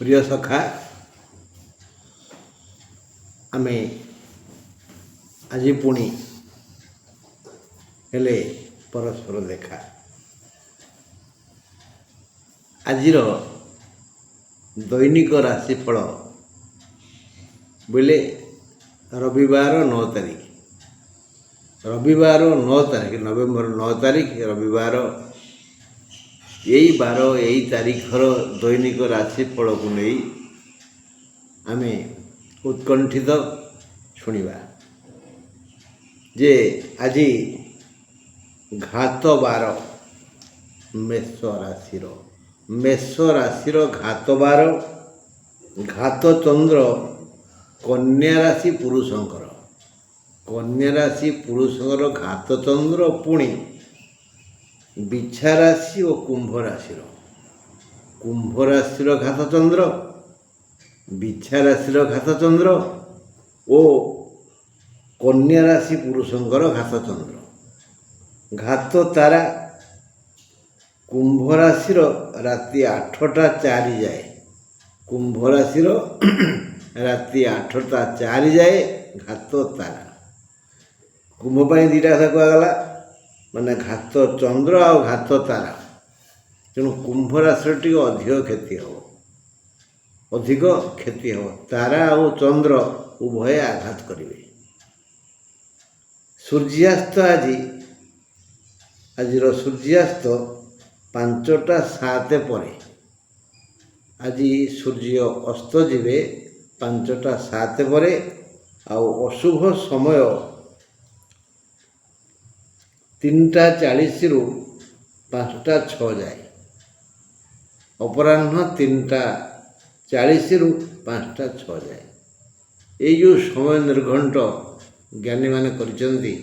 प्रिय सखा आमे आज पुणी हेले परस्पर देखा आजिर दैनिक राशिफल बोले रविवार 9 तारीख नवेम्बर 9 तारीख रविवार यही बार यही तारीखर दैनिक राशिफल को नहीं आमे उत्कंठित शुणा जे आज घात बार मेष राशि घात बार घात चंद्र कन्या राशि पुरुषंकर घात चंद्र पुणी बिछा राशि और कुंभ राशि घात चंद्र बिछा राशि घात चंद्र और कन्या राशि पुरुषंकर घात चंद्र घात तारा कुंभ राशि राति 8टा 4 जाए कुंभ राशि राति 8टा 4 जाए घात तारा कुंभ पाई दीटा कथा कहगला माने घात चंद्र आ घात तारा तेणु कुंभ राशि टी अधिक क्षति हो तारा और चंद्र उभय आघात करेंगे। सूर्यास्त आज सूर्यास्त 5टा 7 पर आज सूर्य अस्त जीवे 5टा 7 पर अशुभ समय 3टा 40 रु 5टा 6 जाए अपराह्न 3टा 40 रु 5टा 6 जाए ये जो समय निर्घंट ज्ञानी माने करिसेंती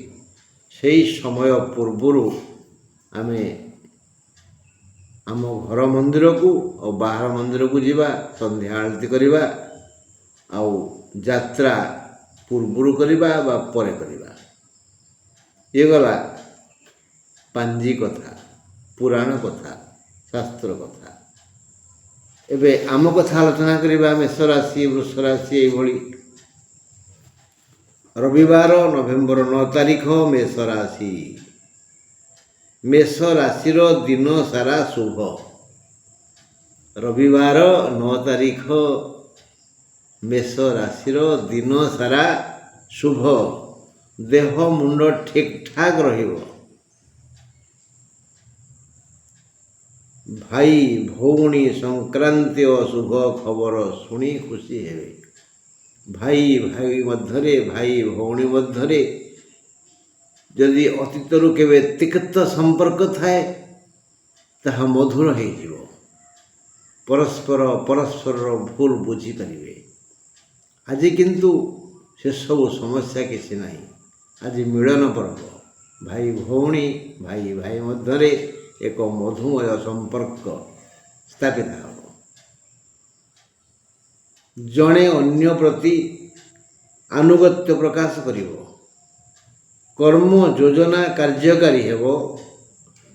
सेही समय पूर्वर आमे आम घर मंदिर को और बाहर मंदिर को जीवा संध्या आरती करिबा आउ यात्रा पूर्वर करिबा बा परे करिबा ये गला पांजी कथा पुराण कथा शास्त्र कथा एबे आम कथा आलोचना करिबा मेष राशि वृष राशि एभली रविवार नवेम्बर 9 तारीख मेष राशि दिन सारा शुभ रविवार 9 तारीख मेष राशि दिन सारा शुभ देह मुंड ठीक ठाक रहिबो भाई भौणी संक्रांति और शुभ खबर शुणी खुशी हेबे भाई भाई मध्यरे भाई भौणी मध्यरे जदि अतीतरु केवे तिक्त संपर्क थाए ताहा मधुर हो जिवो परस्पर भूल बुझी पारिबे आज किंतु से सब समस्या किसी नहीं आज मिलन पर्व भाई भौणी भाई भाई मध्यरे एक मधुमय संपर्क स्थापित हो जड़े अन्य प्रति आनुगत्य प्रकाश करिवो कर्म योजना कार्यकारी हेबो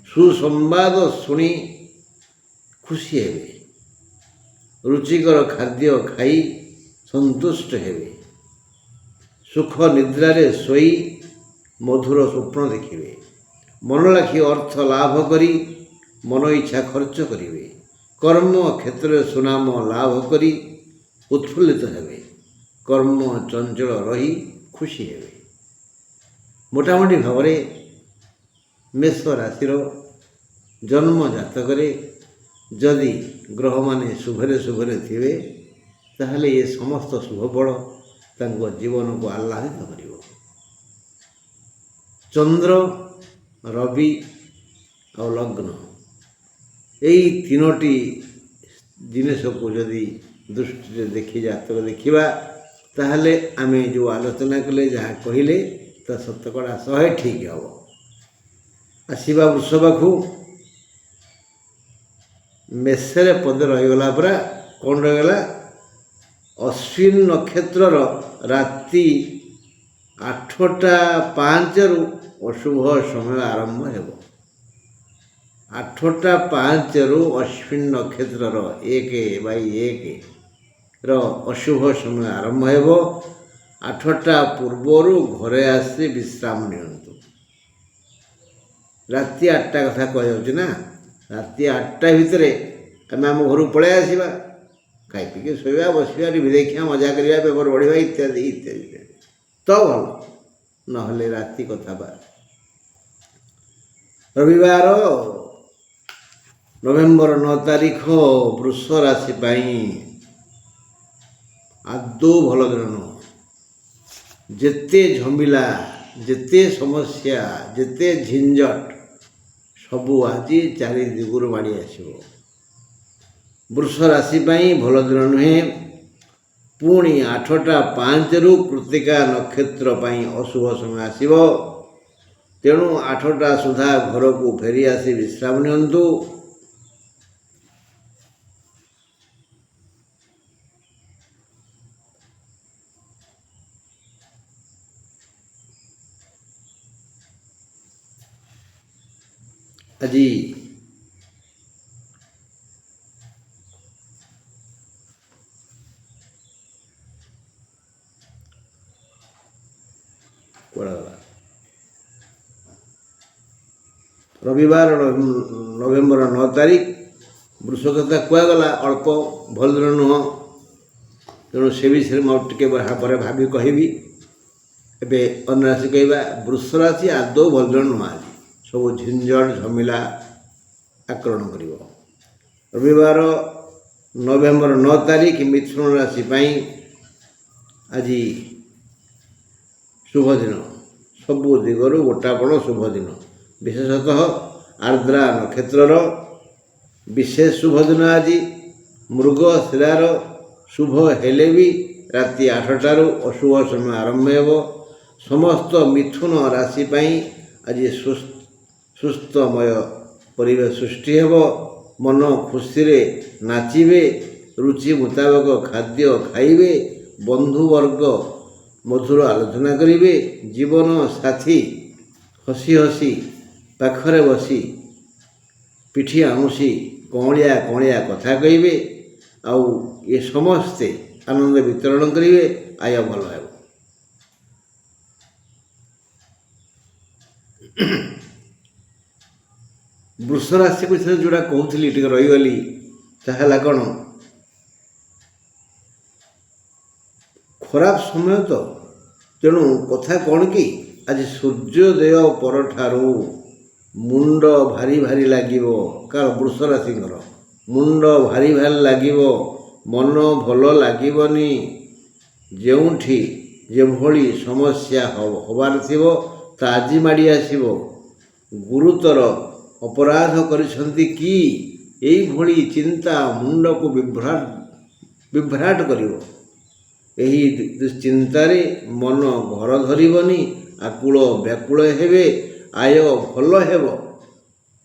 सुसंवाद शुणी खुशी हेबे रुचिकर खाद्य खाई संतुष्ट हेबे सुख निद्रारे सोई मधुर स्वप्न देखिबे मन लाखी अर्थ लाभ करी मन इच्छा खर्च करिवे कर्म क्षेत्र सुनाम लाभ करी उत्फुल्लित हेबे कर्म चंचल रही खुशी हेबे मोटामोटी भाव मेष राशि जन्म जातक जदि ग्रह माने शुभरे थिवे ताहले ये समस्त शुभफल तांको जीवन को आह्लादित करिवो चंद्र रवि और लग्न यही तीनोटी जिनिस को जदि दृष्टि देखी जातक देखा ताहले आमे जो आलोचना कले जहाँ कहले तो शतकड़ा 100 ठीक हम आसवा वृष पाखु मेषरे पद रहीगला परा कौन रहीगला अश्विन नक्षत्र राति 8टा 5 रु अशुभ समय आरंभ हेब 8ଟା 5ରୁ ଅଶ୍ୱିନ ନକ୍ଷତ୍ରର 1/1ର ଅଶୁଭ ସମୟ ଆରମ୍ଭ ହେବ। 8ଟା ପୂର୍ବରୁ ଘରେ ଆସି ବିଶ୍ରାମ ନିଅନ୍ତୁ। ରାତି 8ଟା କଥା କୁହାଯାଉଛି ନା, ରାତି 8ଟା ଭିତରେ ଆମେ ଆମ ଘରକୁ ପଳାଇ ଆସିବା, ଖାଇ ପିଇକି ଶୋଇବା, ବସିବା, ଟିଭି ଦେଖିବା, ମଜା କରିବା, ପେପର ପଢ଼ିବା ଇତ୍ୟାଦି ଇତ୍ୟାଦି ତ ଭଲ, ନହେଲେ ରାତି କଥା ବା। ରବିବାର ନଭେମ୍ବର 9 ତାରିଖ ବୃଷ ରାଶି ପାଇଁ ଆଦୌ ଭଲ ଦିନ ନୁହଁ। ଯେତେ ଝମିଲା, ଯେତେ ସମସ୍ୟା, ଯେତେ ଝିଞ୍ଝଟ ସବୁ ଆଜି ଚାରି ଦିଗରୁ ମାଡ଼ି ଆସିବ। ବୃଷ ରାଶି ପାଇଁ ଭଲ ଦିନ ନୁହେଁ। ପୁଣି 8ଟା 5ରୁ କୃତ୍ତିକା ନକ୍ଷତ୍ର ପାଇଁ ଅଶୁଭ ସମୟ ଆସିବ। ତେଣୁ 8ଟା ସୁଦ୍ଧା ଘରକୁ ଫେରି ଆସି ବିଶ୍ରାମ ନିଅନ୍ତୁ। ଆଜି ରବିବାର ନଭେମ୍ବର 9 ତାରିଖ ବୃଷ କଥା କୁହାଗଲା, ଅଳ୍ପ ଭଲ ଦିନ ନୁହଁ। ତେଣୁ ସେ ବିଷୟରେ ମୁଁ ଟିକେ ପରେ ଭାବି କହିବି। ଏବେ ଅନ୍ୟ ରାଶି କହିବା। ବୃଷ ରାଶି ଆଦୌ ଭଲ ଦିନ ନୁହଁ। ଆଜି ସବୁ ଝିଞ୍ଝଟ ଝମିଲା ଆକ୍ରମଣ କରିବ। ରବିବାର ନଭେମ୍ବର 9 ତାରିଖ ମିଥୁନ ରାଶି ପାଇଁ ଆଜି ଶୁଭ ଦିନ। ସବୁ ଦିଗରୁ ଗୋଟାପଣ ଶୁଭ ଦିନ। ବିଶେଷତଃ ଆର୍ଦ୍ରା ନକ୍ଷତ୍ରର ବିଶେଷ ଶୁଭ ଦିନ ଆଜି। ମୃଗଶିରାର ଶୁଭ ହେଲେ ବି ରାତି 8ଟାରୁ ଅଶୁଭ ସମୟ ଆରମ୍ଭ ହେବ। ସମସ୍ତ ମିଥୁନ ରାଶି ପାଇଁ ଆଜି ସୁସ୍ଥମୟ ପରିବେଶ ସୃଷ୍ଟି ହେବ। ମନ ଖୁସିରେ ନାଚିବେ, ରୁଚି ମୁତାବକ ଖାଦ୍ୟ ଖାଇବେ, ବନ୍ଧୁବର୍ଗ ମଧୁର ଆଲୋଚନା କରିବେ, ଜୀବନ ସାଥୀ ହସି ହସି ପାଖରେ ବସି ପିଠି ଆଉଁସି କଅଁଳିଆ କଅଁଳିଆ କଥା କହିବେ। ଆଉ ଏ ସମସ୍ତେ ଆନନ୍ଦ ବିତରଣ କରିବେ। ଆୟ ଭଲ ହେବ। ବୃଷ ରାଶି ବିଷୟରେ ଯେଉଁଟା କହୁଥିଲି ଟିକେ ରହିଗଲି। ତାହା ହେଲା କ'ଣ, ଖରାପ ସମୟ ତ, ତେଣୁ କଥା କ'ଣ କି ଆଜି ସୂର୍ଯ୍ୟୋଦୟ ପରଠାରୁ ମୁଣ୍ଡ ଭାରି ଭାରି ଲାଗିବ। କାରଣ ବୃଷ ରାଶିଙ୍କର ମୁଣ୍ଡ ଭାରି ଭାରି ଲାଗିବ, ମନ ଭଲ ଲାଗିବନି। ଯେଉଁଠି ଯେଭଳି ସମସ୍ୟା ହେବାର ଥିବ ତା ଆଜି ମାଡ଼ି ଆସିବ। ଗୁରୁତର ଅପରାଧ କରିଛନ୍ତି କି, ଏଇଭଳି ଚିନ୍ତା ମୁଣ୍ଡକୁ ବିଭ୍ରାଟ କରିବ। ଏହି ଦୁଶ୍ଚିନ୍ତାରେ ମନ ଘର ଧରିବନି, ଆକୁଳ ବ୍ୟାକୁଳ ହେବେ। ଆୟ ଭଲ ହେବ।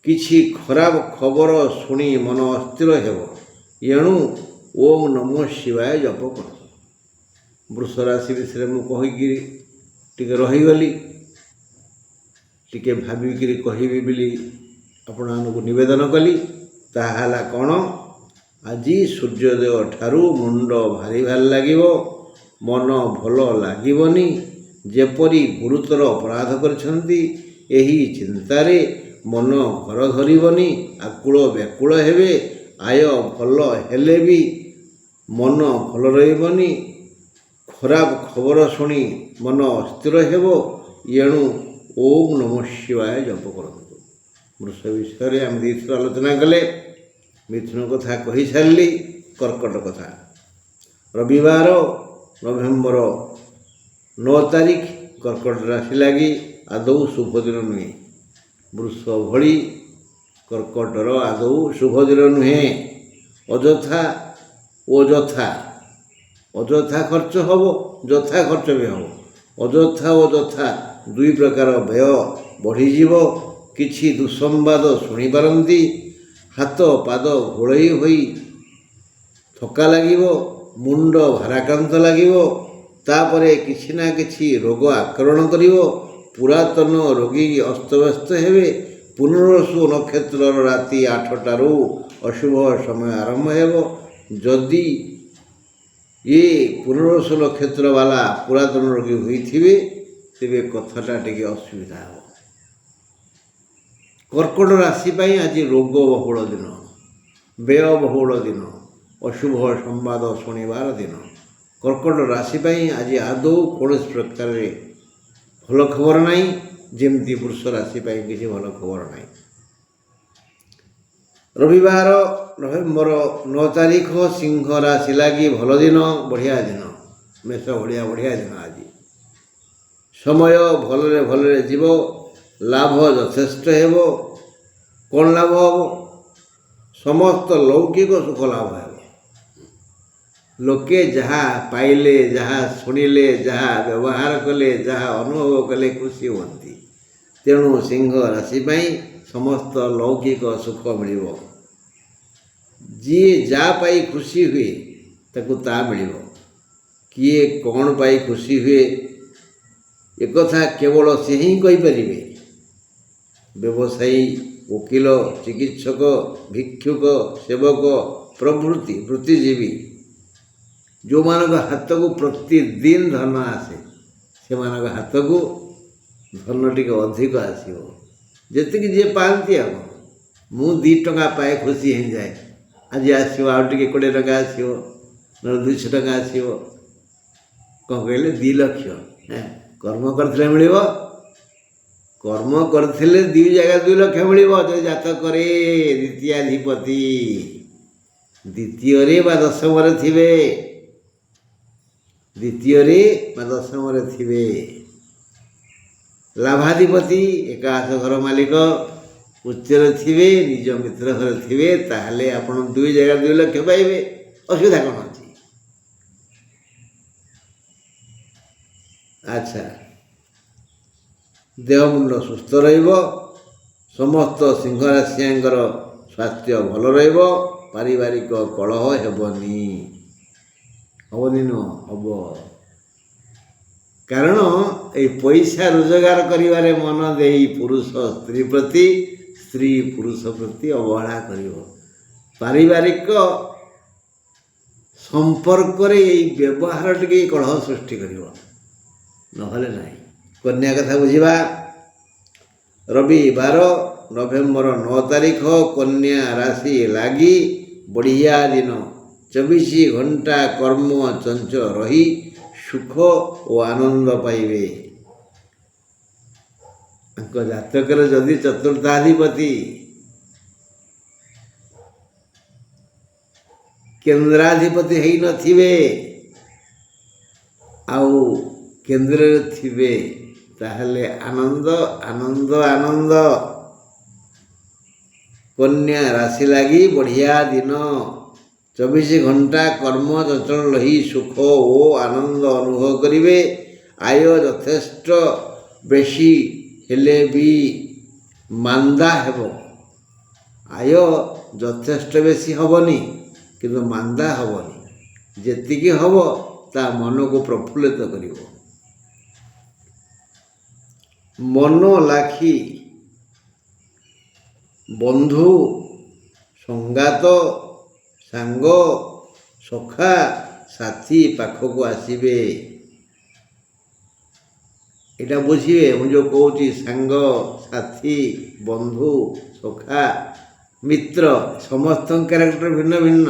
କିଛି ଖରାପ ଖବର ଶୁଣି ମନ ଅସ୍ଥିର ହେବ। ଏଣୁ ଓମ୍ ନମଃ ଶିବାୟ ଜପ କରନ୍ତୁ। ବୃଷ ରାଶି ବିଷୟରେ ମୁଁ କହିକିରି ଟିକେ ରହିଗଲି। ଟିକେ ଭାବିକିରି କହିବି ବୋଲି ଆପଣମାନଙ୍କୁ ନିବେଦନ କଲି। ତାହା ହେଲା କ'ଣ, ଆଜି ସୂର୍ଯ୍ୟୋଦୟ ଠାରୁ ମୁଣ୍ଡ ଭାରି ଭାରି ଲାଗିବ, ମନ ଭଲ ଲାଗିବନି। ଯେପରି ଗୁରୁତର ଅପରାଧ କରିଛନ୍ତି, ଏହି ଚିନ୍ତାରେ ମନ ଘର ଧରିବନି, ଆକୁଳ ବ୍ୟାକୁଳ ହେବେ। ଆୟ ଭଲ ହେଲେ ବି ମନ ଭଲ ରହିବନି। ଖରାପ ଖବର ଶୁଣି ମନ ଅସ୍ଥିର ହେବ। ଏଣୁ ଓମ୍ ନମଃ ଶିବାୟ ଜପ କରନ୍ତୁ। ବୃଷ ବିଷୟରେ ଆମେ ଦୁଇଥର ଆଲୋଚନା କଲେ। ମିଥୁନ କଥା କହିସାରିଲି। କର୍କଟ କଥା। ରବିବାର ନଭେମ୍ବର 9 ତାରିଖ କର୍କଟ ରାଶି ଲାଗି ଆଦୌ ଶୁଭ ଦିନ ନୁହେଁ। ବୃଷ ଭଳି କର୍କଟର ଆଦୌ ଶୁଭ ଦିନ ନୁହେଁ। ଅଯଥା ଖର୍ଚ୍ଚ ହେବ, ଯଥା ଖର୍ଚ୍ଚ ବି ହେବ। ଅଯଥା ଓ ଯଥା ଦୁଇ ପ୍ରକାର ବ୍ୟୟ ବଢ଼ିଯିବ। କିଛି ଦୁଃସମ୍ବାଦ ଶୁଣିପାରନ୍ତି। ହାତ ପାଦ ଘୋଳେଇ ହୋଇ ଥକା ଲାଗିବ, ମୁଣ୍ଡ ଭାରାକ୍ରାନ୍ତ ଲାଗିବ। ତାପରେ କିଛି ନା କିଛି ରୋଗ ଆକ୍ରମଣ କରିବ। ପୁରାତନ ରୋଗୀ ଅସ୍ତବ୍ୟସ୍ତ ହେବେ। ପୁନରସୁ ନକ୍ଷତ୍ରର ରାତି 8ଟାରୁ ଅଶୁଭ ସମୟ ଆରମ୍ଭ ହେବ। ଯଦି ଏ ପୁନରସୁ ନକ୍ଷତ୍ର ବାଲା ପୁରାତନ ରୋଗୀ ହୋଇଥିବେ ତେବେ କଥାଟା ଟିକେ ଅସୁବିଧା ହେବ। କର୍କଟ ରାଶି ପାଇଁ ଆଜି ରୋଗ ବହୁଳ ଦିନ, ବ୍ୟୟ ବହୁଳ ଦିନ, ଅଶୁଭ ସମ୍ବାଦ ଶୁଣିବାର ଦିନ। କର୍କଟ ରାଶି ପାଇଁ ଆଜି ଆଦୌ କୌଣସି ପ୍ରକାରରେ ଭଲ ଖବର ନାହିଁ, ଯେମିତି ବୃଷ ରାଶି ପାଇଁ କିଛି ଭଲ ଖବର ନାହିଁ। ରବିବାର ନଭେମ୍ବର 9 ତାରିଖ ସିଂହ ରାଶି ଲାଗି ଭଲ ଦିନ, ବଢ଼ିଆ ଦିନ, ମେଷ ବଢ଼ିଆ ଦିନ। ଆଜି ସମୟ ଭଲରେ ଯିବ, ଲାଭ ଯଥେଷ୍ଟ ହେବ। କ'ଣ ଲାଭ ହେବ? ସମସ୍ତ ଲୌକିକ ସୁଖ ଲାଭ ହେବ। ଲୋକେ ଯାହା ପାଇଲେ, ଯାହା ଶୁଣିଲେ, ଯାହା ବ୍ୟବହାର କଲେ, ଯାହା ଅନୁଭବ କଲେ ଖୁସି ହୁଅନ୍ତି। ତେଣୁ ସିଂହ ରାଶି ପାଇଁ ସମସ୍ତ ଲୌକିକ ସୁଖ ମିଳିବ। ଯିଏ ଯାହା ପାଇ ଖୁସି ହୁଏ ତାକୁ ତାହା ମିଳିବ। କିଏ କ'ଣ ପାଇ ଖୁସି ହୁଏ ଏକଥା କେବଳ ସେ ହିଁ କହିପାରିବେ। ବ୍ୟବସାୟୀ, ଓକିଲ, ଚିକିତ୍ସକ, ଭିକ୍ଷୁକ, ସେବକ ପ୍ରଭୃତି ବୃତ୍ତିଜୀବୀ ଯେଉଁମାନଙ୍କ ହାତକୁ ପ୍ରତିଦିନ ଧନ ଆସେ, ସେମାନଙ୍କ ହାତକୁ ଧନ ଟିକେ ଅଧିକ ଆସିବ। ଯେତିକି ଯିଏ ପାଆନ୍ତି, ଆଉ ମୁଁ 2 ଟଙ୍କା ପାଏ ଖୁସି ହେଇଯାଏ, ଆଜି ଆସିବ ଆଉ ଟିକେ 20 ଟଙ୍କା ଆସିବ, ନହେଲେ 200 ଟଙ୍କା ଆସିବ। କ'ଣ କହିଲେ? 2 ଲକ୍ଷ କର୍ମ କରିଥିଲେ ମିଳିବ। କର୍ମ କରିଥିଲେ 2 ଜାଗାରେ 2 ଲକ୍ଷ ମିଳିବ। ଯଦି ଜାତକରେ ଦ୍ୱିତୀୟାଧିପତି ଦ୍ୱିତୀୟରେ ବା ଦଶମରେ ଥିବେ, ଲାଭାଧିପତି ଏକାଦଶ ଘର ମାଲିକ ଉଚ୍ଚରେ ଥିବେ, ନିଜ ମିତ୍ର ଘରେ ଥିବେ, ତାହେଲେ ଆପଣ 2 ଜାଗାରେ 2 ଲକ୍ଷ ପାଇବେ। ଅସୁବିଧା କ'ଣ ଅଛି? ଆଚ୍ଛା, ଦେହ ମୁଣ୍ଡ ସୁସ୍ଥ ରହିବ। ସମସ୍ତ ସିଂହ ରାଶିଙ୍କର ସ୍ୱାସ୍ଥ୍ୟ ଭଲ ରହିବ। ପାରିବାରିକ କଳହ ହେବନି ହବ। କାରଣ এই ପଇସା ରୋଜଗାର କରିବାରେ ମନ ଦେଇ ପୁରୁଷ ସ୍ତ୍ରୀ ପ୍ରତି, ସ୍ତ୍ରୀ ପୁରୁଷ ପ୍ରତି ଅବହେଳା କରିବ। ପାରିବାରିକ ସମ୍ପର୍କରେ ଏଇ ବ୍ୟବହାର ଟିକେ କଳହ ସୃଷ୍ଟି କରିବ, ନହେଲେ ନାହିଁ। କନ୍ୟା କଥା ବୁଝିବା। ରବିବାର ନଭେମ୍ବର 9 ତାରିଖ କନ୍ୟା ରାଶି ଲାଗି ବଢ଼ିଆ ଦିନ। 24 ଘଣ୍ଟା କର୍ମ ଚଞ୍ଚଳ ରହି ସୁଖ ଓ ଆନନ୍ଦ ପାଇବେ। ତାଙ୍କ ଜାତକରେ ଯଦି ଚତୁର୍ଥାଧିପତି କେନ୍ଦ୍ରାଧିପତି ହେଇନଥିବେ ଆଉ କେନ୍ଦ୍ରରେ ଥିବେ, ତାହେଲେ ଆନନ୍ଦ। କନ୍ୟା ରାଶି ଲାଗି ବଢ଼ିଆ ଦିନ। 24 ଘଣ୍ଟା କର୍ମ ଚଞ୍ଚଳ ରହି ସୁଖ ଓ ଆନନ୍ଦ ଅନୁଭବ କରିବେ। ଆୟ ଯଥେଷ୍ଟ ବେଶୀ ହେଲେ ବି ମାନ୍ଦା ହେବ। ଆୟ ଯଥେଷ୍ଟ ବେଶୀ ହେବନି, କିନ୍ତୁ ମାନ୍ଦା ହେବନି। ଯେତିକି ହେବ ତା ମନକୁ ପ୍ରଫୁଲ୍ଲିତ କରିବ। ମନ ଲାଖି ବନ୍ଧୁ, ସଙ୍ଗାତ, ସାଙ୍ଗ, ସଖା, ସାଥୀ ପାଖକୁ ଆସିବେ। এটা ବୁଝିବେ। ମୁଁ ଯେଉଁ କହୁଛି ସାଙ୍ଗ, ସାଥୀ, ବନ୍ଧୁ, ସଖା, ମିତ୍ର, ସମସ୍ତଙ୍କ କ୍ୟାରେକ୍ଟର ଭିନ୍ନ ଭିନ୍ନ।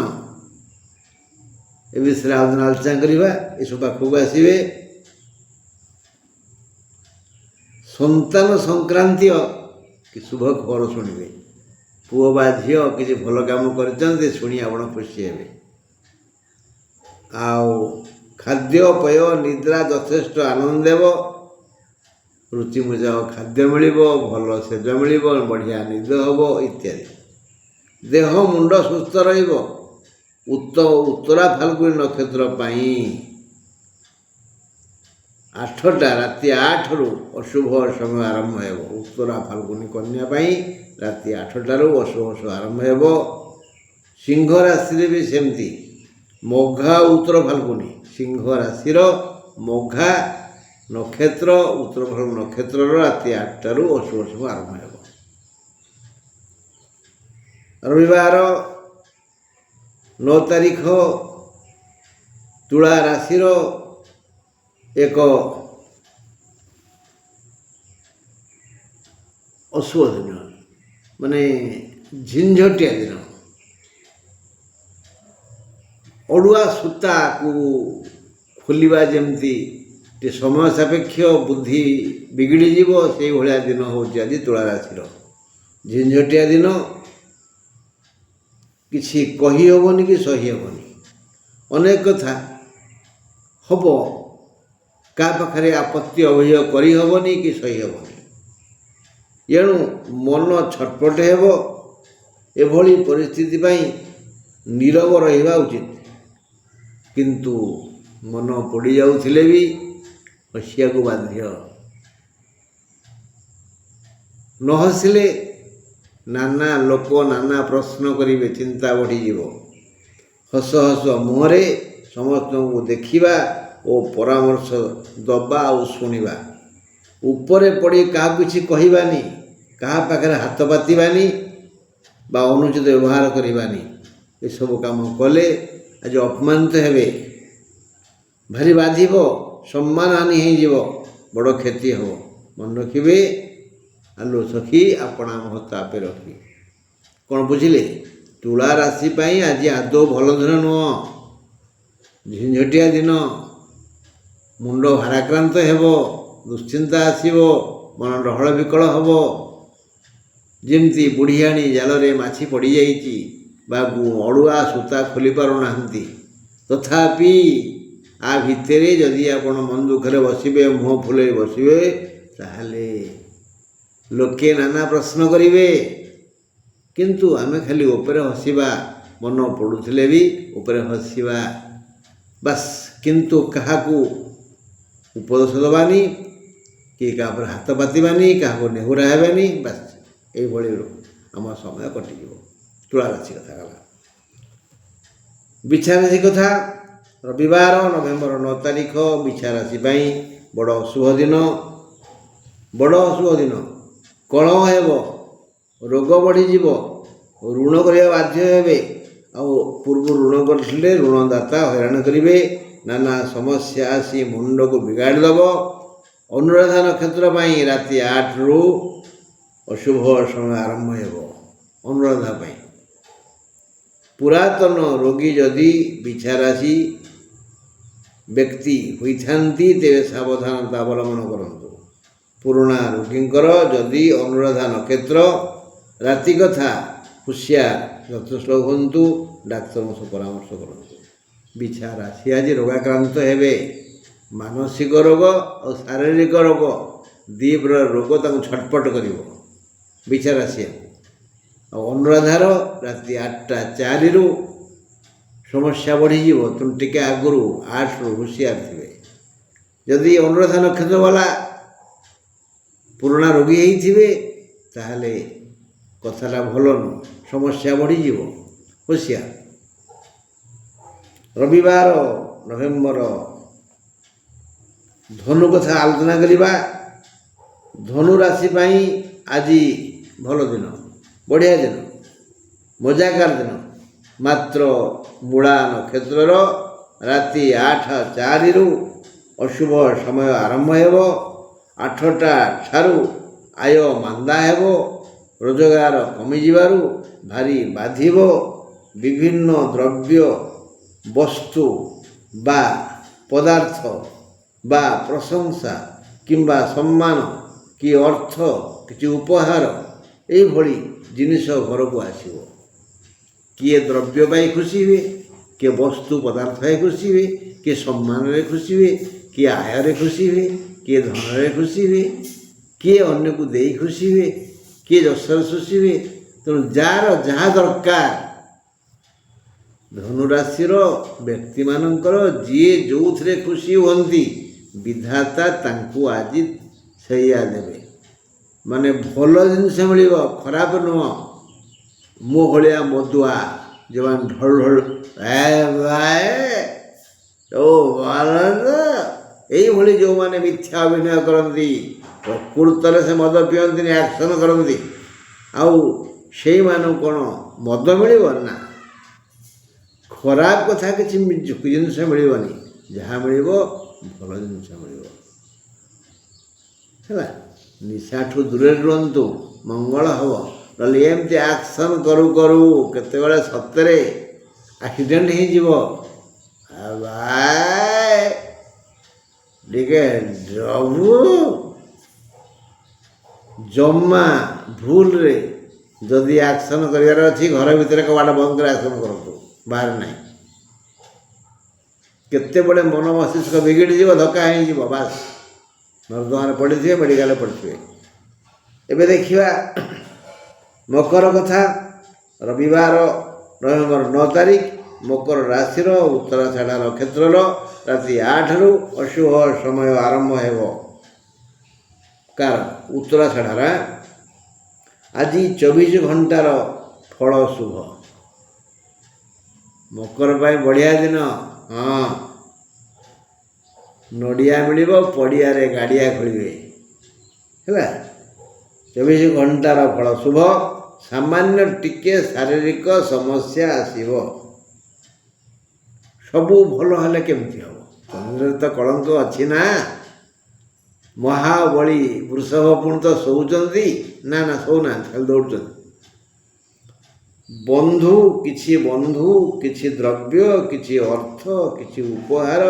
ଏ ବିଷୟରେ ଆଉ ଦିନ ଆଲୋଚନା କରିବା। ଏସବୁ ପାଖକୁ ଆସିବେ। ସନ୍ତାନ ସଂକ୍ରାନ୍ତୀୟ କି ଶୁଭ ଖବର ଶୁଣିବେ। ପୁଅ ବା ଝିଅ କିଛି ଭଲ କାମ କରିଛନ୍ତି, ଶୁଣି ଆପଣ ଖୁସି ହେବେ। ଆଉ ଖାଦ୍ୟପେୟ ନିଦ୍ରା ଯଥେଷ୍ଟ ଆନନ୍ଦ ଦେବ। ରୁଚିମୁଜକ ଖାଦ୍ୟ ମିଳିବ, ଭଲ ସେଜ ମିଳିବ, ବଢ଼ିଆ ନିଦ ହେବ ଇତ୍ୟାଦି। ଦେହ ମୁଣ୍ଡ ସୁସ୍ଥ ରହିବ। ଉତ୍ତରା ଫାଲ୍ଗୁନୀ ନକ୍ଷତ୍ର ପାଇଁ 8ଟା, ରାତି 8ରୁ ଅଶୁଭ ସମୟ ଆରମ୍ଭ ହେବ। ଉତ୍ତରା ଫାଲ୍ଗୁନୀ କନ୍ୟା ପାଇଁ ରାତି 8ଟାରୁ ଅଶୁଭ ସମୟ ଆରମ୍ଭ ହେବ। ସିଂହ ରାଶିରେ ବି ସେମିତି ମଘା ଉତ୍ତର ଫାଲ୍ଗୁନୀ। ସିଂହ ରାଶିର ମଘା ନକ୍ଷତ୍ର, ଉତ୍ତର ଫାଲ୍ଗୁନୀ ନକ୍ଷତ୍ରର ରାତି 8ଟାରୁ ଅଶୁଭ ସମୟ ଆରମ୍ଭ ହେବ। ରବିବାର 9 ତାରିଖ ତୁଳା ରାଶିର ଏକ ଅଶୁଭ ଦିନ, ମାନେ ଝିଞ୍ଝଟିଆ ଦିନ। ଅଡ଼ୁଆ ସୂତାକୁ ଖୋଲିବା ଯେମିତି ଟିକେ ସମୟ ସାପେକ୍ଷ, ବୁଦ୍ଧି ବିଗିଡ଼ିଯିବ, ସେଇଭଳିଆ ଦିନ ହେଉଛି ଆଜି ତୁଳା ରାଶିର। ଝିଞ୍ଝଟିଆ ଦିନ, କିଛି କହି ହେବନି କି ସହି ହେବନି। ଅନେକ କଥା ହେବ, କାହା ପାଖରେ ଆପତ୍ତି ଅଭିଯୋଗ କରିହେବନି କି ସହି ହେବନି। ଏଣୁ ମନ ଛଟପଟ ହେବ। ଏଭଳି ପରିସ୍ଥିତି ପାଇଁ ନୀରବ ରହିବା ଉଚିତ। କିନ୍ତୁ ମନ ପୋଡ଼ି ଯାଉଥିଲେ ବି ହସିବାକୁ ବାଧ୍ୟ। ନ ହସିଲେ ନାନା ଲୋକ ନାନା ପ୍ରଶ୍ନ କରିବେ, ଚିନ୍ତା ବଢ଼ିଯିବ। ହସ ହସ ମୁହଁରେ ସମସ୍ତଙ୍କୁ ଦେଖିବା ଓ ପରାମର୍ଶ ଦେବା ଆଉ ଶୁଣିବା। ଉପରେ ପଡ଼ି କାହାକୁ କିଛି କହିବାନି, କାହା ପାଖରେ ହାତ ପାତିବାନି ବା ଅନୁଚିତ ବ୍ୟବହାର କରିବାନି। ଏସବୁ କାମ କଲେ ଆଜି ଅପମାନିତ ହେବେ, ଭାରି ବାଧିବ, ସମ୍ମାନ ହାନି ହେଇଯିବ, ବଡ଼ କ୍ଷତି ହେବ। ମନେ ରଖିବେ, ଆଲୋ ସଖୀ ଆପଣା ମହତ ଆପେ ରଖି। କ'ଣ ବୁଝିଲେ? ତୁଳା ରାଶି ପାଇଁ ଆଜି ଆଦୌ ଭଲ ଦିନ ନୁହଁ। ଝିଞ୍ଝଟିଆ ଦିନ। ମୁଣ୍ଡ ଭାରାକ୍ରାନ୍ତ ହେବ, ଦୁଶ୍ଚିନ୍ତା ଆସିବ, ମନ ଡହଳ ବିକଳ ହେବ। ଯେମିତି ବୁଢ଼ିଆଣୀ ଜାଲରେ ମାଛି ପଡ଼ିଯାଇଛି ବା ଅଡ଼ୁଆ ସୂତା ଖୋଲି ପାରୁନାହାନ୍ତି। ତଥାପି ଆ ଭିତରେ ଯଦି ଆପଣ ମନ ଦୁଃଖରେ ବସିବେ, ମୁହଁ ଫୁଲେଇ ବସିବେ, ତାହେଲେ ଲୋକେ ନାନା ପ୍ରଶ୍ନ କରିବେ। କିନ୍ତୁ ଆମେ ଖାଲି ଉପରେ ହସିବା, ମନ ପଡ଼ୁଥିଲେ ବି ଉପରେ ହସିବା ବାସ୍। କିନ୍ତୁ କାହାକୁ ଉପଦେଶ ଦେବାନି, କି କାହା ଉପରେ ହାତ ପାତିବାନି, କାହାକୁ ନେହୁରା ହେବାନି, ବାସ୍। ଏଇଭଳି ଆମ ସମୟ କଟିଯିବ। ତୁଳା ରାଶି କଥା ଗଲା। ବିଛା ରାଶି କଥା। ରବିବାର ନଭେମ୍ବର 9 ତାରିଖ ବିଛା ରାଶି ପାଇଁ ବଡ଼ ଅଶୁଭ ଦିନ। ବଡ଼ ଅଶୁଭ ଦିନ। କଳହ ହେବ, ରୋଗ ବଢ଼ିଯିବ, ଋଣ କରିବା ବାଧ୍ୟ ହେବେ। ଆଉ ପୂର୍ବରୁ ଋଣ କରିଥିଲେ ଋଣଦାତା ହଇରାଣ କରିବେ। ନାନା ସମସ୍ୟା ଆସି ମୁଣ୍ଡକୁ ବିଗାଡ଼ି ଦେବ। ଅନୁରାଧା ନକ୍ଷତ୍ର ପାଇଁ ରାତି 8ରୁ ଅଶୁଭ ସମୟ ଆରମ୍ଭ ହେବ। ଅନୁରାଧା ପାଇଁ ପୁରାତନ ରୋଗୀ ଯଦି ବିଛା ରାଶି ବ୍ୟକ୍ତି ହୋଇଥାନ୍ତି, ତେବେ ସାବଧାନତା ଅବଲମ୍ବନ କରନ୍ତୁ। ପୁରୁଣା ରୋଗୀଙ୍କର ଯଦି ଅନୁରାଧା ନକ୍ଷତ୍ର, ରାତି କଥା ହୁସିଆର, ଯଥେଷ୍ଟ ହୁଅନ୍ତୁ, ଡାକ୍ତରଙ୍କ ସହ ପରାମର୍ଶ କରନ୍ତୁ। ବିଛା ରାଶି ଆଜି ରୋଗାକ୍ରାନ୍ତ ହେବେ। ମାନସିକ ରୋଗ ଆଉ ଶାରୀରିକ ରୋଗ, ଦୁଇ ପ୍ରକାର ରୋଗ ତାଙ୍କୁ ଛଟପଟ କରିବ ବିଛା ରାଶି। ଆଉ ଅନୁରାଧାର ରାତି 8ଟା 4ରୁ ସମସ୍ୟା ବଢ଼ିଯିବ। ତେଣୁ ଟିକେ ଆଗରୁ 8ରୁ ହୁସିଆର ଥିବେ। ଯଦି ଅନୁରାଧା ନକ୍ଷତ୍ର ବାଲା ପୁରୁଣା ରୋଗୀ ହେଇଥିବେ, ତାହେଲେ କଥାଟା ଭଲ ନୁହଁ, ସମସ୍ୟା ବଢ଼ିଯିବ, ହୁସିଆର। ରବିବାର ନଭେମ୍ବର। ଧନୁ କଥା ଆଲୋଚନା କରିବା। ଧନୁ ରାଶି ପାଇଁ ଆଜି ଭଲ ଦିନ, ବଢ଼ିଆ ଦିନ, ମଜାକାର ଦିନ। ମାତ୍ର ମୂଳା ନକ୍ଷତ୍ରର ରାତି 8ଟା 4ରୁ ଅଶୁଭ ସମୟ ଆରମ୍ଭ ହେବ। 8ଟା ଠାରୁ ଆୟ ମାନ୍ଦା ହେବ। ରୋଜଗାର କମିଯିବାରୁ ଭାରି ବାଧିବ। ବିଭିନ୍ନ ଦ୍ରବ୍ୟ, ବସ୍ତୁ ବା ପଦାର୍ଥ ବା ପ୍ରଶଂସା କିମ୍ବା ସମ୍ମାନ କି ଅର୍ଥ, କିଛି ଉପହାର, ଏଇଭଳି ଜିନିଷ ଘରକୁ ଆସିବ। କିଏ ଦ୍ରବ୍ୟ ପାଇ ଖୁସି ହୁଏ, କିଏ ବସ୍ତୁ ପଦାର୍ଥ ପାଇ ଖୁସି ହୁଏ, କିଏ ସମ୍ମାନରେ ଖୁସି ହୁଏ, କିଏ ଆୟରେ ଖୁସି ହୁଏ, କିଏ ଧନରେ ଖୁସି ହୁଏ, କିଏ ଅନ୍ୟକୁ ଦେଇ ଖୁସି ହୁଏ, କିଏ ଯଶରେ ଖୁସି ହୁଏ। ତେଣୁ ଯାହାର ଯାହା ଦରକାର, ଧନୁରାଶିର ବ୍ୟକ୍ତିମାନଙ୍କର ଯିଏ ଯେଉଁଥିରେ ଖୁସି ହୁଅନ୍ତି, ବିଧାତା ତାଙ୍କୁ ଆଜି ସେଇଆ ଦେବେ। ମାନେ ଭଲ ଜିନିଷ ମିଳିବ, ଖରାପ ନୁହଁ। ମୋ ଭଳିଆ ମଦୁଆ ଯେଉଁମାନେ ଢଳ ଏଇଭଳି ଯେଉଁମାନେ ମିଥ୍ୟା ଅଭିନୟ କରନ୍ତି, ପ୍ରକୃତରେ ସେ ମଦ ପିଅନ୍ତିନି, ଆକ୍ସନ୍ କରନ୍ତି। ଆଉ ସେଇମାନଙ୍କୁ କ'ଣ ମଦ ମିଳିବ? ନା, ଖରାପ କଥା କିଛି ଜିନିଷ ମିଳିବନି। ଯାହା ମିଳିବ ଭଲ ଜିନିଷ ମିଳିବ। ହେଲା, ନିଶାଠୁ ଦୂରରେ ରୁହନ୍ତୁ, ମଙ୍ଗଳ ହେବ। ନହେଲେ ଏମିତି ଆକ୍ସନ୍ କରୁ କରୁ କେତେବେଳେ ସତରେ ଆକ୍ସିଡେଣ୍ଟ ହେଇଯିବ। ଭାଇ ଟିକେ ଡବୁ। ଜମା ଭୁଲରେ ଯଦି ଆକ୍ସନ୍ କରିବାର ଅଛି, ଘର ଭିତରେ କବାଟ ବନ୍ଦ କରି ଆକ୍ସନ୍ କରନ୍ତୁ, ବାହାରେ ନାହିଁ। କେତେବେଳେ ମନ ମସ୍ତିଷ୍କ ବିଗିଡ଼ିଯିବ, ଧକ୍କା ହେଇଯିବ, ବାସ୍ ନର୍ଦ୍ଦମାରେ ପଡ଼ିଥିବେ, ମେଡ଼ିକାଲରେ ପଡ଼ିଥିବେ। ଏବେ ଦେଖିବା ମକର କଥା। ରବିବାର ନଭେମ୍ବର 9 ତାରିଖ, ମକର ରାଶିର ଉତ୍ତରାଷାଢ଼ା ନକ୍ଷତ୍ରର ରାତି 8ରୁ ଅଶୁଭ ସମୟ ଆରମ୍ଭ ହେବ। କାରଣ ଉତ୍ତରାଷାଢ଼ାର ଆଜି 24 ଘଣ୍ଟାର ଫଳ ଶୁଭ। ମକର ପାଇଁ ବଢ଼ିଆ ଦିନ। ହଁ, ନଡ଼ିଆ ମିଳିବ, ପଡ଼ିଆରେ ଗାଡ଼ିଆ ଖୋଳିବେ। ହେଲା, 24 ଘଣ୍ଟାର ଫଳ ଶୁଭ। ସାମାନ୍ୟ ଟିକେ ଶାରୀରିକ ସମସ୍ୟା ଆସିବ। ସବୁ ଭଲ ହେଲେ କେମିତି ହେବ? ଚନ୍ଦ୍ରରେ ତ କଳଙ୍କ ଅଛି ନା। ମହାବଳୀ ବୃଷଭ ପୁଣି ତ ଶୋଉଛନ୍ତି? ନା, ଶୋଉନାହାନ୍ତି, ଖାଲି ଦୌଡ଼ୁଛନ୍ତି। ବନ୍ଧୁ, କିଛି ଦ୍ରବ୍ୟ, କିଛି ଅର୍ଥ, କିଛି ଉପହାର,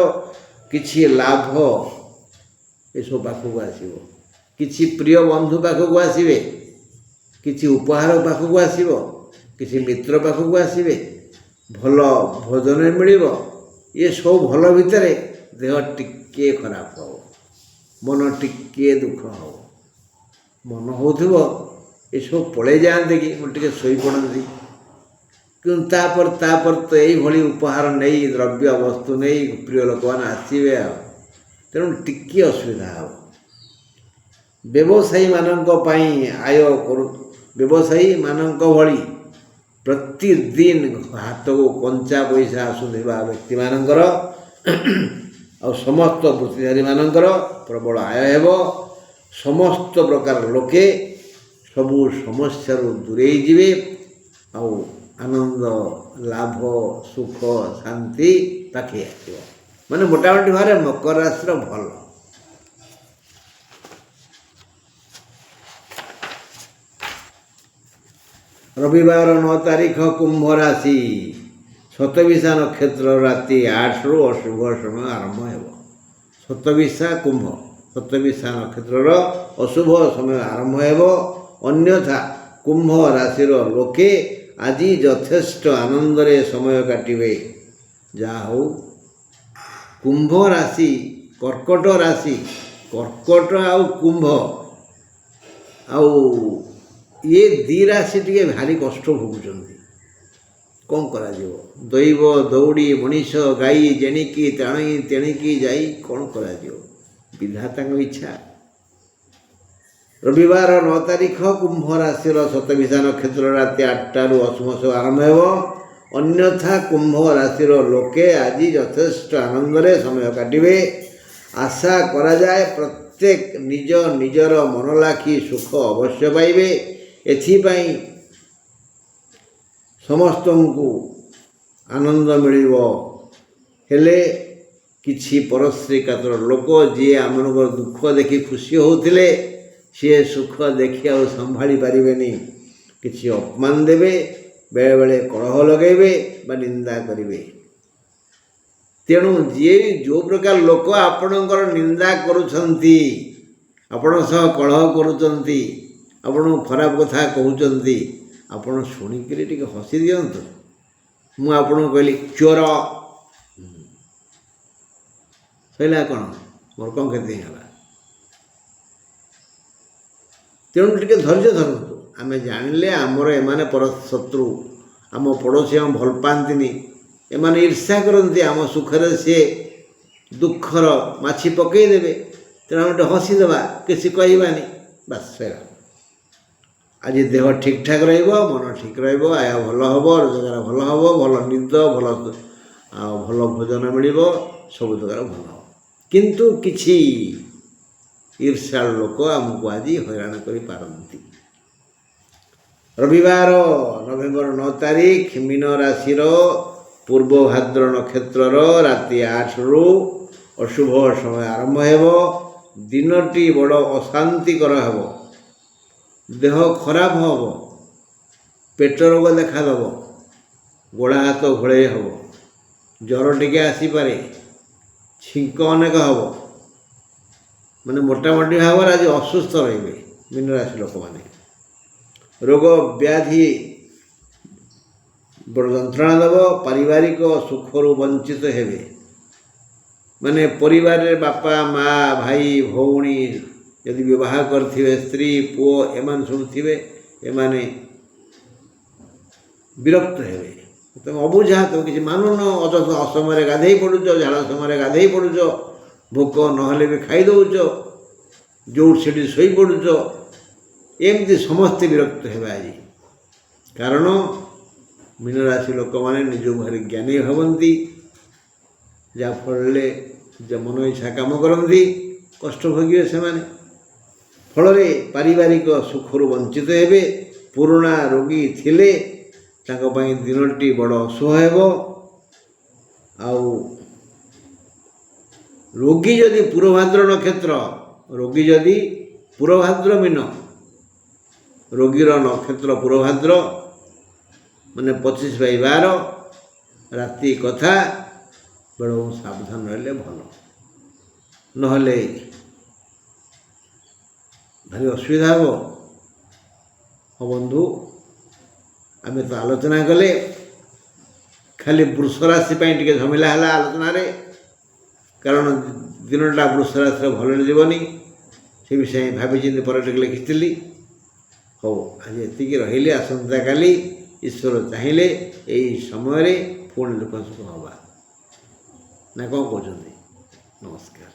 କିଛି ଲାଭ ଏସବୁ ପାଖକୁ ଆସିବ। କିଛି ପ୍ରିୟ ବନ୍ଧୁ ପାଖକୁ ଆସିବେ, କିଛି ଉପହାର ପାଖକୁ ଆସିବ, କିଛି ମିତ୍ର ପାଖକୁ ଆସିବେ, ଭଲ ଭୋଜନ ମିଳିବ। ଏସବୁ ଭଲ ଭିତରେ ଦେହ ଟିକିଏ ଖରାପ ହେବ, ମନ ଟିକିଏ ଦୁଃଖ ହେବ। ମନ ହେଉଥିବ ଏସବୁ ପଳେଇ ଯାଆନ୍ତେ କି, ମୁଁ ଟିକେ ଶୋଇପଡ଼ନ୍ତି। କିନ୍ତୁ ତାପରେ ତ ଏଇଭଳି ଉପହାର ନେଇ, ଦ୍ରବ୍ୟ ବସ୍ତୁ ନେଇ ପ୍ରିୟ ଲୋକମାନେ ଆସିବେ ଆଉ। ତେଣୁ ଟିକିଏ ଅସୁବିଧା ହେବ। ବ୍ୟବସାୟୀମାନଙ୍କ ଭଳି ପ୍ରତିଦିନ ହାତକୁ କଞ୍ଚା ପଇସା ଆସୁଥିବା ବ୍ୟକ୍ତିମାନଙ୍କର ଆଉ ସମସ୍ତ ବୃତ୍ତିଧାରୀମାନଙ୍କର ପ୍ରବଳ ଆୟ ହେବ। ସମସ୍ତ ପ୍ରକାର ଲୋକେ ସବୁ ସମସ୍ୟାରୁ ଦୂରେଇ ଯିବେ। ଆଉ ଆନନ୍ଦ, ଲାଭ, ସୁଖ, ଶାନ୍ତି ପାଖେଇ ଆସିବ। ମାନେ ମୋଟାମୋଟି ଭାବରେ ମକର ରାଶିର ଭଲ। ରବିବାର 9 ତାରିଖ, କୁମ୍ଭ ରାଶି, ଶତବିଶା ନକ୍ଷତ୍ର ରାତି 8ରୁ ଅଶୁଭ ସମୟ ଆରମ୍ଭ ହେବ। ଶତବିଶା କୁମ୍ଭ, ଶତବିଶା ନକ୍ଷତ୍ରର ଅଶୁଭ ସମୟ ଆରମ୍ଭ ହେବ। ଅନ୍ୟଥା କୁମ୍ଭ ରାଶିର ଲୋକେ ଆଜି ଯଥେଷ୍ଟ ଆନନ୍ଦରେ ସମୟ କାଟିବେ। ଯାହା ହଉ, କୁମ୍ଭ ରାଶି, କର୍କଟ ରାଶି, କର୍କଟ ଆଉ କୁମ୍ଭ, ଆଉ ଇଏ ଦୁଇ ରାଶି ଟିକେ ଭାରି କଷ୍ଟ ଭୋଗୁଛନ୍ତି। କ'ଣ କରାଯିବ? ଦୈବ ଦୌଡ଼ି ମଣିଷ ଗାଈ ଜେଣିକି ତେଣିକି ଯାଇ କ'ଣ କରାଯିବ? ବିଧାତାଙ୍କ ଇଚ୍ଛା। ରବିବାର 9 ତାରିଖ, କୁମ୍ଭ ରାଶିର ଶତବିଶା ନକ୍ଷତ୍ର ରାତି 8ଟାରୁ ଅଶୁଭ ସମୟ ଆରମ୍ଭ ହେବ। ଅନ୍ୟଥା କୁମ୍ଭ ରାଶିର ଲୋକେ ଆଜି ଯଥେଷ୍ଟ ଆନନ୍ଦରେ ସମୟ କାଟିବେ। ଆଶା କରାଯାଏ ପ୍ରତ୍ୟେକ ନିଜର ମନଲାଖି ସୁଖ ଅବଶ୍ୟ ପାଇବେ। ଏଥିପାଇଁ ସମସ୍ତଙ୍କୁ ଆନନ୍ଦ ମିଳିବ। ହେଲେ କିଛି ପରଶ୍ରୀ କାତର ଲୋକ, ଯିଏ ଆମମାନଙ୍କର ଦୁଃଖ ଦେଖି ଖୁସି ହେଉଥିଲେ, ସିଏ ସୁଖ ଦେଖି ଆଉ ସମ୍ଭାଳି ପାରିବେନି। କିଛି ଅପମାନ ଦେବେ, ବେଳେବେଳେ କଳହ ଲଗାଇବେ ବା ନିନ୍ଦା କରିବେ। ତେଣୁ ଯିଏ ଯେଉଁ ପ୍ରକାର ଲୋକ ଆପଣଙ୍କର ନିନ୍ଦା କରୁଛନ୍ତି, ଆପଣଙ୍କ ସହ କଳହ କରୁଛନ୍ତି, ଆପଣଙ୍କୁ ଖରାପ କଥା କହୁଛନ୍ତି, ଆପଣ ଶୁଣିକିରି ଟିକେ ହସି ଦିଅନ୍ତୁ। ମୁଁ ଆପଣଙ୍କୁ କହିଲି ଚୋର, ସଇଲା କ'ଣ? ମୋର କ'ଣ କ୍ଷତି ହେଲା? ତେଣୁ ଟିକେ ଧୈର୍ଯ୍ୟ ଧରନ୍ତୁ। ଆମେ ଜାଣିଲେ ଆମର ଏମାନେ ଶତ୍ରୁ, ଆମ ପଡ଼ୋଶୀ ଆମ ଭଲ ପାଆନ୍ତିନି, ଏମାନେ ଈର୍ଷା କରନ୍ତି ଆମ ସୁଖରେ, ସିଏ ଦୁଃଖର ମାଛି ପକାଇଦେବେ। ତେଣୁ ଆମେ ଟିକେ ହସିଦେବା, କିଛି କହିବାନି, ବାସ୍ ସଇଲା। ଆଜି ଦେହ ଠିକ୍ଠାକ୍ ରହିବ, ମନ ଠିକ୍ ରହିବ, ଆୟ ଭଲ ହେବ, ରୋଜଗାର ଭଲ ହେବ, ଭଲ ନିଦ, ଭଲ ଭୋଜନ ମିଳିବ, ସବୁ ପ୍ରକାର ଭଲ ହେବ। କିନ୍ତୁ କିଛି ଈର୍ଷାଳୁ ଲୋକ ଆମକୁ ଆଜି ହଇରାଣ କରିପାରନ୍ତି। ରବିବାର ନଭେମ୍ବର 9 ତାରିଖ ମୀନ ରାଶିର ପୂର୍ବ ଭାଦ୍ର ନକ୍ଷତ୍ରର ରାତି 8ରୁ ଅଶୁଭ ସମୟ ଆରମ୍ଭ ହେବ। ଦିନଟି ବଡ଼ ଅଶାନ୍ତିକର ହେବ, ଦେହ ଖରାପ ହେବ, ପେଟ ରୋଗ ଦେଖାଦେବ, ଗୋଡ଼ ହାତ ଘୋଳେଇ ହେବ, ଜ୍ୱର ଟିକେ ଆସିପାରେ, ଛିଙ୍କ ଅନେକ ହେବ। ମାନେ ମୋଟାମୋଟି ଭାବରେ ଆଜି ଅସୁସ୍ଥ ରହିବେ ମୀନ ରାଶି ଲୋକମାନେ। ରୋଗ ବ୍ୟାଧି ବଡ଼ ଯନ୍ତ୍ରଣା ଦେବ। ପାରିବାରିକ ସୁଖରୁ ବଞ୍ଚିତ ହେବେ। ମାନେ ପରିବାରରେ ବାପା ମା ଭାଇ ଭଉଣୀ ଯଦି ବିବାହ କରିଥିବେ, ସ୍ତ୍ରୀ ପୁଅ ଏମାନେ ସବୁ ଥିବେ, ଏମାନେ ବିରକ୍ତ ହେବେ। ତମେ ଅବୁଝା, ତମେ କିଛି ମାନୁନ, ଅଯଥା ଅସମୟରେ ଗାଧେଇ ପଡ଼ୁଛ, ଝାଳ ସମୟରେ ଗାଧେଇ ପଡ଼ୁଛ, ଭୋକ ନହେଲେ ବି ଖାଇ ଦେଉଛ, ଯେଉଁଠି ସେଠି ଶୋଇପଡ଼ୁଛ। ଏମିତି ସମସ୍ତେ ବିରକ୍ତ ହେବେ ଆଜି। କାରଣ ମୀନରାଶି ଲୋକମାନେ ନିଜକୁ ଭାରି ଜ୍ଞାନୀ ଭାବନ୍ତି, ଯାହାଫଳରେ ଯେ ମନ ଇଚ୍ଛା କାମ କରନ୍ତି, କଷ୍ଟ ଭୋଗିବେ ସେମାନେ। ଫଳରେ ପାରିବାରିକ ସୁଖରୁ ବଞ୍ଚିତ ହେବେ। ପୁରୁଣା ରୋଗୀ ଥିଲେ ତାଙ୍କ ପାଇଁ ଦିନଟି ବଡ଼ ଅଶୁଭ ହେବ। ଆଉ ରୋଗୀ ଯଦି ପୂର୍ବଭାଦ୍ର ନକ୍ଷତ୍ର, ରୋଗୀ ଯଦି ପୂର୍ବଭାଦ୍ର ମୀନ, ରୋଗୀର ନକ୍ଷତ୍ର ପୂର୍ବଭାଦ୍ର, ମାନେ 25/12 ରାତି କଥା, ବେଳୁ ସାବଧାନ ରହିଲେ ଭଲ, ନହେଲେ ଭାରି ଅସୁବିଧା ହେବ। ହଁ ବନ୍ଧୁ, ଆମେ ତ ଆଲୋଚନା କଲେ, ଖାଲି ବୃଷ ରାଶି ପାଇଁ ଟିକେ ଝମିଲା ହେଲା ଆଲୋଚନାରେ, କାରଣ ଦିନଟା ବୃଷ ରାଶିର ଭଲରେ ଯିବନି। ସେ ବିଷୟ ଭାବିଚିନ୍ତି ପରେ ଟିକେ ଲେଖିଥିଲି। ହଉ, ଆଜି ଏତିକି ରହିଲି। ଆସନ୍ତାକାଲି ଈଶ୍ୱର ଚାହିଁଲେ ଏହି ସମୟରେ ପୁଣି ଦୁଃଖ ସୁଖ ହେବା, ନା କ'ଣ କହୁଛନ୍ତି? ନମସ୍କାର।